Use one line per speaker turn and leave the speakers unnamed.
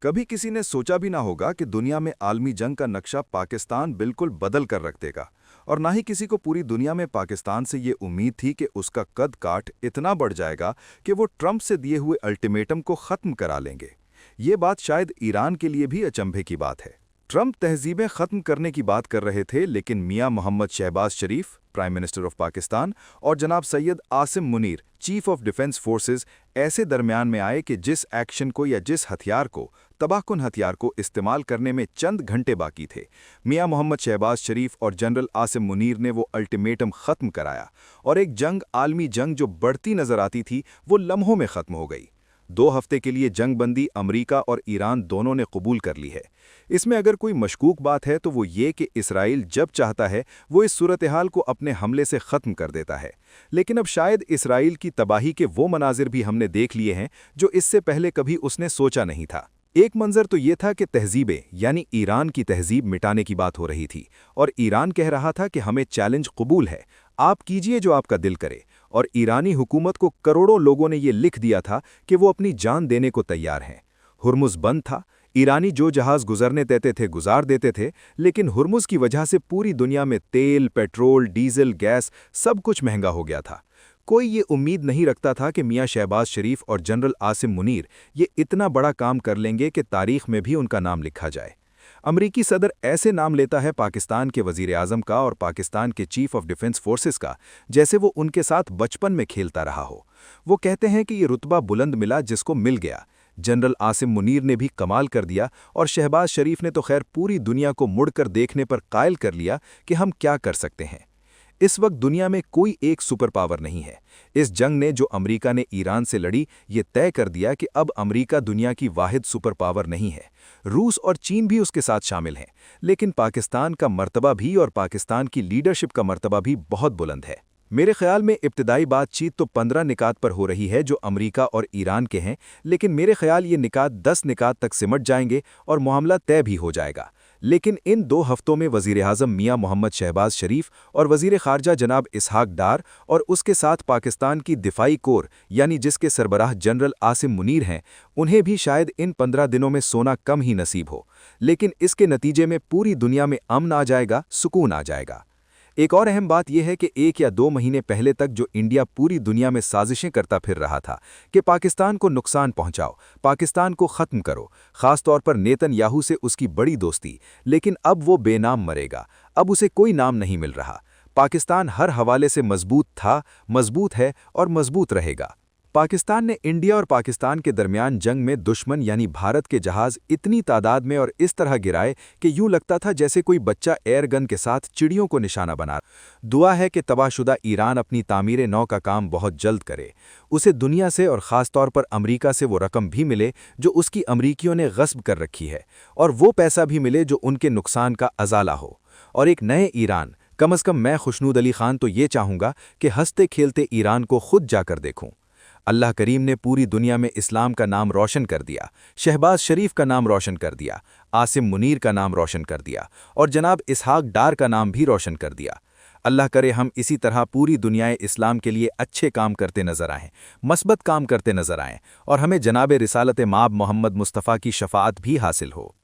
कभी किसी ने सोचा भी ना होगा कि दुनिया में आलमी जंग का नक्शा पाकिस्तान बिल्कुल बदल कर रख देगा। और ना ही किसी को पूरी दुनिया में पाकिस्तान से ये उम्मीद थी कि उसका कद काठ इतना बढ़ जाएगा कि वो ट्रंप से दिए हुए अल्टीमेटम को ख़त्म करा लेंगे। ये बात शायद ईरान के लिए भी अचंभे की बात है। ट्रंप तहजीबें ख़त्म करने की बात कर रहे थे, लेकिन मियां मोहम्मद शहबाज शरीफ, प्राइम मिनिस्टर ऑफ पाकिस्तान, और जनाब Syed Asim Munir, chief of defence forces, ऐसे दरमियान में आए कि जिस एक्शन को या जिस हथियार को, तबाहकुन हथियार को इस्तेमाल करने में चंद घंटे बाकी थे, मियां मोहम्मद शहबाज शरीफ और जनरल आसिम मुनीर ने वो अल्टीमेटम ख़त्म कराया और एक जंग, आलमी जंग जो बढ़ती नज़र आती थी, वो लम्हों में ख़त्म हो गई। 2 हफ्ते के लिए जंग बंदी अमेरिका और ईरान दोनों ने कबूल कर ली है। इसमें अगर कोई मशकूक बात है तो वो ये कि इसराइल जब चाहता है वो इस सूरत हाल को अपने हमले से ख़त्म कर देता है। लेकिन अब शायद इसराइल की तबाही के वो मनाजिर भी हमने देख लिए हैं जो इससे पहले कभी उसने सोचा नहीं था। एक मंजर तो ये था कि तहजीबें यानी ईरान की तहजीब मिटाने की बात हो रही थी और ईरान कह रहा था कि हमें चैलेंज कबूल है, आप कीजिए जो आपका दिल करे। और ईरानी हुकूमत को करोड़ों लोगों ने ये लिख दिया था कि वो अपनी जान देने को तैयार हैं। हुर्मुज़ बंद था, ईरानी जो जहाज़ गुजरने देते थे गुजार देते थे, लेकिन हुर्मुज़ की वजह से पूरी दुनिया में तेल, पेट्रोल, डीजल, गैस सब कुछ महंगा हो गया था। कोई ये उम्मीद नहीं रखता था कि मियां शहबाज शरीफ और जनरल आसिम मुनीर ये इतना बड़ा काम कर लेंगे कि तारीख में भी उनका नाम लिखा जाए। अमरीकी सदर ऐसे नाम लेता है पाकिस्तान के वजीर आज़म का और पाकिस्तान के चीफ ऑफ डिफेंस फोर्सेस का, जैसे वो उनके साथ बचपन में खेलता रहा हो। वो कहते हैं कि ये रुतबा बुलंद मिला जिसको मिल गया। जनरल आसिम मुनीर ने भी कमाल कर दिया और शहबाज शरीफ ने तो खैर पूरी दुनिया को मुड़कर देखने पर कायल कर लिया कि हम क्या कर सकते हैं। इस वक्त दुनिया में कोई एक सुपर पावर नहीं है। इस जंग ने जो अमेरिका ने ईरान से लड़ी, ये तय कर दिया कि अब अमेरिका दुनिया की वाहिद सुपर पावर नहीं है। रूस और चीन भी उसके साथ शामिल हैं, लेकिन पाकिस्तान का मर्तबा भी और पाकिस्तान की लीडरशिप का मर्तबा भी बहुत बुलंद है। मेरे ख्याल में इब्तिदाई बातचीत तो 15 निकात पर हो रही है जो अमेरिका और ईरान के हैं, लेकिन मेरे ख्याल ये निकात 10 निकात तक सिमट जाएंगे और मामला तय भी हो जाएगा। लेकिन इन 2 हफ्तों में वज़ीर आज़म मियां मोहम्मद शहबाज शरीफ और वज़ीर ख़ारजा जनाब इसहाक डार और उसके साथ पाकिस्तान की दिफाई कोर यानी जिसके सरबराह जनरल आसिम मुनीर हैं, उन्हें भी शायद इन 15 दिनों में सोना कम ही नसीब हो, लेकिन इसके नतीजे में पूरी दुनिया में अमन आ जाएगा, सुकून आ जाएगा। एक और अहम बात यह है कि 1 या 2 महीने पहले तक जो इंडिया पूरी दुनिया में साजिशें करता फिर रहा था कि पाकिस्तान को नुकसान पहुंचाओ, पाकिस्तान को ख़त्म करो, ख़ास तौर पर नेतन्याहू से उसकी बड़ी दोस्ती, लेकिन अब वो बेनाम मरेगा, अब उसे कोई नाम नहीं मिल रहा। पाकिस्तान हर हवाले से मजबूत था, मजबूत है और मजबूत रहेगा। पाकिस्तान ने इंडिया और पाकिस्तान के दरमियान जंग में दुश्मन यानी भारत के जहाज़ इतनी तादाद में और इस तरह गिराए कि यूं लगता था जैसे कोई बच्चा एयर गन के साथ चिड़ियों को निशाना बना। दुआ है कि तबाहशुदा ईरान अपनी तामीर नौ का काम बहुत जल्द करे, उसे दुनिया से और ख़ास तौर पर अमरीका से वो रकम भी मिले जो उसकी अमरीकियों ने गस्ब कर रखी है, और वो पैसा भी मिले जो उनके नुकसान का अजाला हो, और एक नए ईरान, कम अज़ कम मैं खुशनूद अली खान तो ये चाहूँगा कि हंसते खेलते ईरान को खुद जाकर देखूँ। अल्लाह करीम ने पूरी दुनिया में इस्लाम का नाम रोशन कर दिया, शहबाज शरीफ का नाम रोशन कर दिया, आसिम मुनीर का नाम रोशन कर दिया और जनाब इसहाक डार का नाम भी रोशन कर दिया। अल्लाह करे हम इसी तरह पूरी दुनियाए इस्लाम के लिए अच्छे काम करते नजर आएं, मस्बत काम करते नजर आएं और हमें जनाब रिसालत माब मोहम्मद मुस्तफ़ा की शफाअत भी हासिल हो।